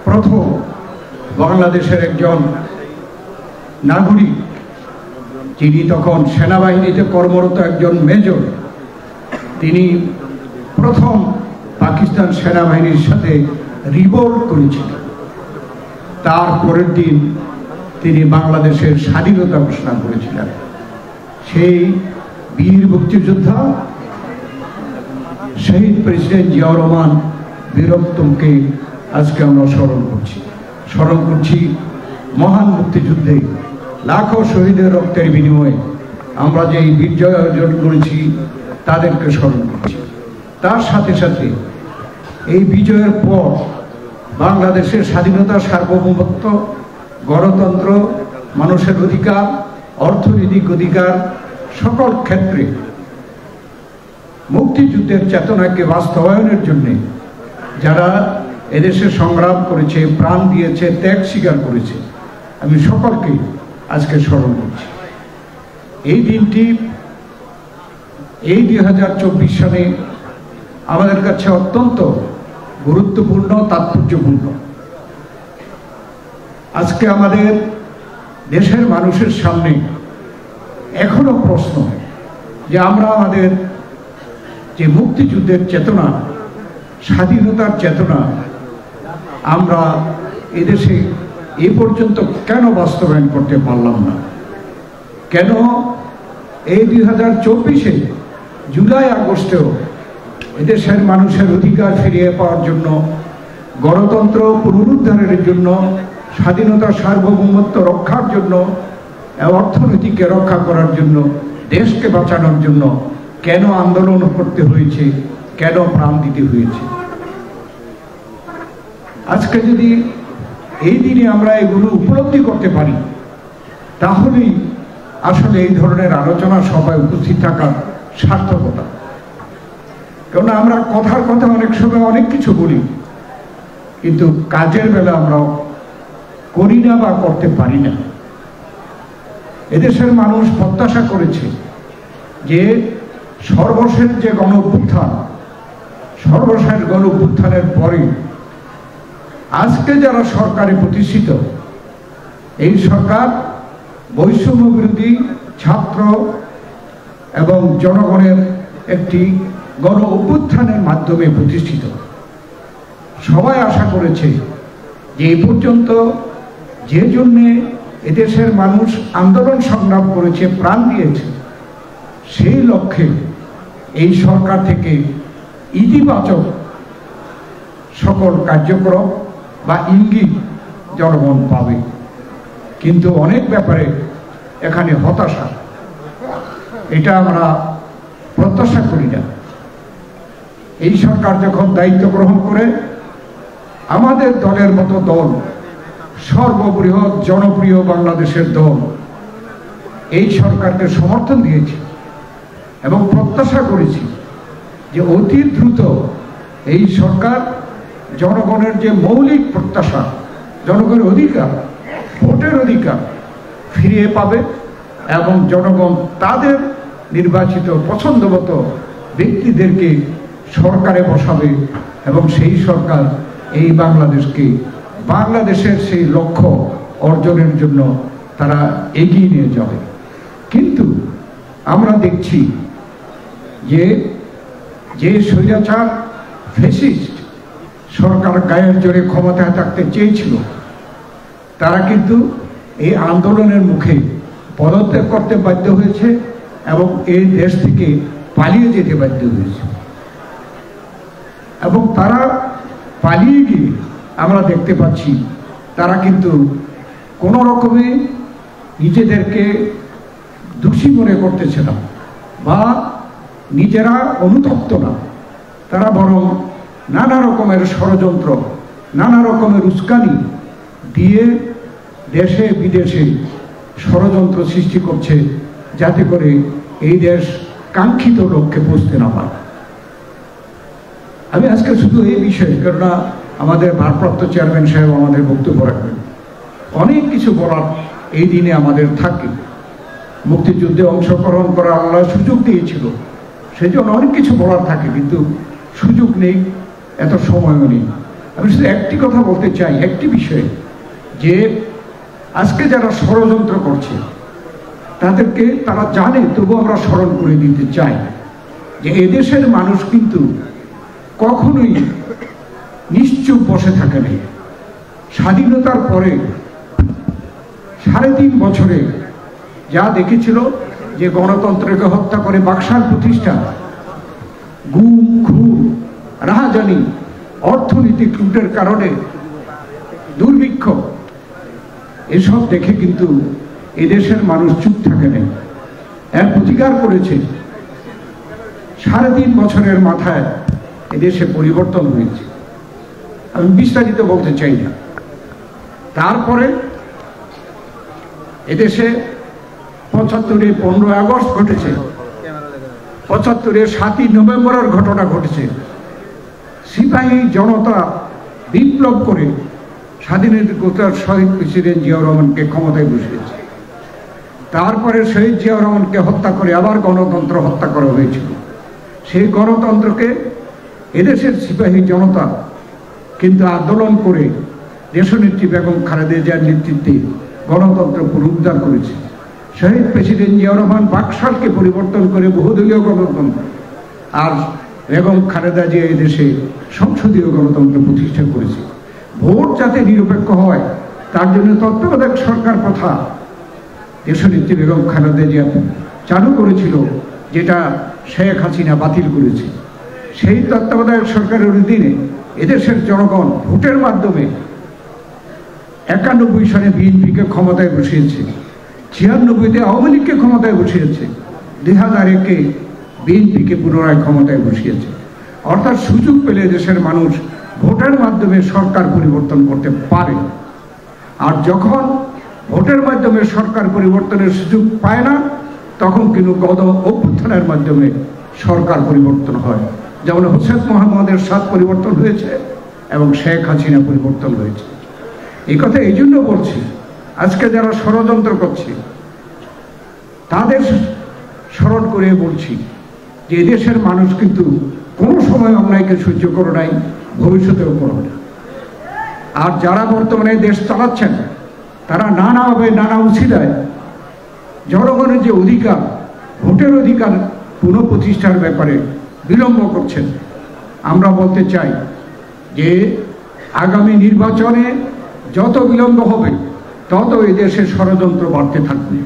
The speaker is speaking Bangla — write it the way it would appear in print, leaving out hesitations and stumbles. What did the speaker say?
প্রথম বাংলাদেশের একজন নাগরিক, যিনি তখন সেনাবাহিনীতে কর্মরত একজন মেজর, তিনি প্রথম পাকিস্তান সেনাবাহিনীর সাথে রিভোল্ট করেছিলেন। তার পরের দিন তিনি বাংলাদেশের স্বাধীনতা ঘোষণা করেছিলেন। সেই বীর মুক্তিযোদ্ধা শহীদ প্রেসিডেন্ট জিয়াউর রহমান বীরত্বকে আজকে আমরা স্মরণ করছি। মহান মুক্তিযুদ্ধে লাখো শহীদের রক্তের বিনিময়ে আমরা যে বিজয় অর্জন করেছি তাদেরকে স্মরণ করছি। তার সাথে সাথে এই বিজয়ের পর বাংলাদেশের স্বাধীনতা, সার্বভৌমত্ব, গণতন্ত্র, মানুষের অধিকার, অর্থনৈতিক অধিকার সকল ক্ষেত্রে মুক্তিযুদ্ধের চেতনাকে বাস্তবায়নের জন্য যারা এদেশে সংগ্রাম করেছে, প্রাণ দিয়েছে, ত্যাগ স্বীকার করেছে, আমি সকলকে আজকে স্মরণ করছি। এই দিনটি এই 2024 সালে আমাদের কাছে অত্যন্ত গুরুত্বপূর্ণ, তাৎপর্যপূর্ণ। আজকে আমাদের দেশের মানুষের সামনে এখনো প্রশ্ন যে আমরা আমাদের যে মুক্তিযুদ্ধের চেতনা, স্বাধীনতার চেতনা আমরা এদেশে এ পর্যন্ত কেন বাস্তবায়ন করতে পারলাম না? কেন এই 2024-এ জুলাই আগস্টেও এদেশের মানুষের অধিকার ফিরিয়ে পাওয়ার জন্য, গণতন্ত্র পুনরুদ্ধারের জন্য, স্বাধীনতা সার্বভৌমত্ব রক্ষার জন্য, অর্থনীতিকে রক্ষা করার জন্য, দেশকে বাঁচানোর জন্য কেন আন্দোলন করতে হয়েছে, কেন প্রাণ দিতে হয়েছে? আজকে যদি এই দিনে আমরা এগুলো উপলব্ধি করতে পারি, তাহলেই আসলে এই ধরনের আলোচনা সভায় উপস্থিত থাকার সার্থকতা। কারণ আমরা কথার কথা অনেক সময় অনেক কিছু বলি, কিন্তু কাজের বেলা আমরা করি না বা করতে পারি না। এদেশের মানুষ প্রত্যাশা করেছে যে সর্বশেষ যে গণ অভ্যুত্থানের পরে আজকে যারা সরকারে প্রতিষ্ঠিত, এই সরকার বৈষম্য বিরোধী, ছাত্র এবং জনগণের একটি গণ অভ্যুত্থানের মাধ্যমে প্রতিষ্ঠিত। সবাই আশা করেছে যে এই পর্যন্ত যে জন্যে এদেশের মানুষ আন্দোলন সংগ্রাম করেছে, প্রাণ দিয়েছে, সেই লক্ষ্যে এই সরকার থেকে ইতিবাচক সকল কার্যক্রম বা ইঙ্গিত জনগণ পাবে। কিন্তু অনেক ব্যাপারে এখানে হতাশা, এটা আমরা প্রত্যাশা করি না। এই সরকার যখন দায়িত্ব গ্রহণ করে, আমাদের দলের মতো দল, সর্ববৃহৎ জনপ্রিয় বাংলাদেশের দল, এই সরকারকে সমর্থন দিয়েছি এবং প্রত্যাশা করেছি যে অতি দ্রুত এই সরকার জনগণের যে মৌলিক প্রত্যাশা, জনগণের অধিকার, ভোটের অধিকার ফিরিয়ে পাবে এবং জনগণ তাদের নির্বাচিত পছন্দমতো ব্যক্তিদেরকে সরকারে বসাবে এবং সেই সরকার এই বাংলাদেশের সেই লক্ষ্য অর্জনের জন্য তারা এগিয়ে নিয়ে যাবে। কিন্তু আমরা দেখছি যে স্বৈরাচার ফ্যাসিস্ট সরকার গায়ের জোরে ক্ষমতায় থাকতে চেয়েছিল, তারা কিন্তু এই আন্দোলনের মুখে পদত্যাগ করতে বাধ্য হয়েছে এবং এই দেশ থেকে পালিয়ে যেতে বাধ্য হয়েছে। এবং তারা পালিয়ে গিয়ে আমরা দেখতে পাচ্ছি তারা কিন্তু কোনো রকমে নিজেদেরকে দোষী মনে করতেছে না বা নিজেরা অনুতপ্ত না, তারা বরং নানা রকমের ষড়যন্ত্র, নানা রকমের উস্কানি দিয়ে দেশে বিদেশে ষড়যন্ত্র সৃষ্টি করছে, যাতে করে এই দেশ কাঙ্ক্ষিত লক্ষ্যে পৌঁছতে না পারে। আমি আজকে শুধু এই বিষয়ে, কেননা আমাদের ভারপ্রাপ্ত চেয়ারম্যান সাহেব আমাদের বক্তব্য রাখবেন, অনেক কিছু বলার এই দিনে আমাদের থাকে। মুক্তিযুদ্ধে অংশগ্রহণ করার আল্লাহ সুযোগ দিয়েছিল, সেই জন্য অনেক কিছু বলার থাকে, কিন্তু সুযোগ নেই, এত সময়ও নেই। আমি শুধু একটি কথা বলতে চাই, একটি বিষয়ে, যে আজকে যারা ষড়যন্ত্র করছে তাদেরকে তারা জানে, তবু আমরা স্মরণ করে দিতে চাই যে এদেশের মানুষ কিন্তু কখনোই নিশ্চুপ বসে থাকে নাই। স্বাধীনতার পরে 3.5 বছরে যা দেখেছিল, যে গণতন্ত্রকে হত্যা করে বাকশাল প্রতিষ্ঠা, গুম খুন, রাহাজানি, অর্থনৈতিক লুটের কারণে দুর্ভিক্ষ, এসব দেখে কিন্তু এদেশের মানুষ চুপ থাকে নাই, এর প্রতিকার করেছে। 3.5 বছরের মাথায় এদেশে পরিবর্তন হয়েছে। আমি বিস্তারিত বলতে চাই না। তারপরে এদেশে 75-এ 15 আগস্ট ঘটেছে, 75-এ 7ই নভেম্বরের ঘটনা ঘটেছে। সিপাহী জনতা বিপ্লব করে স্বাধীনতার শহীদ প্রেসিডেন্ট জিয়াউর রহমানকে ক্ষমতায় বসিয়েছে। তারপরে শহীদ জিয়াউর রহমানকে হত্যা করে আবার গণতন্ত্র হত্যা করা হয়েছিল। সেই গণতন্ত্রকে এদেশের সিপাহী জনতা কিন্তু আন্দোলন করে দেশনেত্রী বেগম খালেদা জিয়ার নেতৃত্বে গণতন্ত্র পুনরুদ্ধার করেছে। শহীদ প্রেসিডেন্ট জিয়াউর রহমান বাকশালকে পরিবর্তন করে বহুদলীয় গণতন্ত্র, আর বেগম খালেদা জিয়া এই দেশে সংসদীয় গণতন্ত্র প্রতিষ্ঠা করেছে। ভোট যাতে নিরপেক্ষ হয় তার জন্য তত্ত্বাবধায়ক সরকার প্রথা দেশনেত্রী বেগম খালেদা জিয়া চালু করেছিল, যেটা শেখ হাসিনা বাতিল করেছে। সেই তত্ত্বাবধায়ক সরকারের অধীনে এদেশের জনগণ ভোটের মাধ্যমে 91 সালে বিএনপিকে ক্ষমতায় বসিয়েছে, 96-তে আওয়ামী লীগকে ক্ষমতায় বসিয়েছে, 2001-এ বিএনপিকে পুনরায় ক্ষমতায় বসিয়েছে। অর্থাৎ সুযোগ পেলে দেশের মানুষ ভোটের মাধ্যমে সরকার পরিবর্তন করতে পারে। আর যখন ভোটের মাধ্যমে সরকার পরিবর্তনের সুযোগ পায় না, তখন কিন্তু গণ অভ্যুত্থানের মাধ্যমে সরকার পরিবর্তন হয়। যেমন হোসেন মোহাম্মদের সাথ পরিবর্তন হয়েছে এবং শেখ হাসিনা পরিবর্তন হয়েছে। এই কথা এই জন্য বলছি, আজকে যারা ষড়যন্ত্র করছে তাদের স্মরণ করে বলছি যে এদেশের মানুষ কিন্তু কোনো সময় অন্যায়কে সহ্য করে নাই, ভবিষ্যতেও করবে না। আর যারা বর্তমানে দেশ চালাচ্ছেন তারা নানাভাবে নানা উছিলায় জনগণের যে অধিকার, ভোটের অধিকার পুনঃপ্রতিষ্ঠার ব্যাপারে বিলম্ব করছেন। আমরা বলতে চাই যে আগামী নির্বাচনে যত বিলম্ব হবে তত এদেশে ষড়যন্ত্র বাড়তে থাকবে।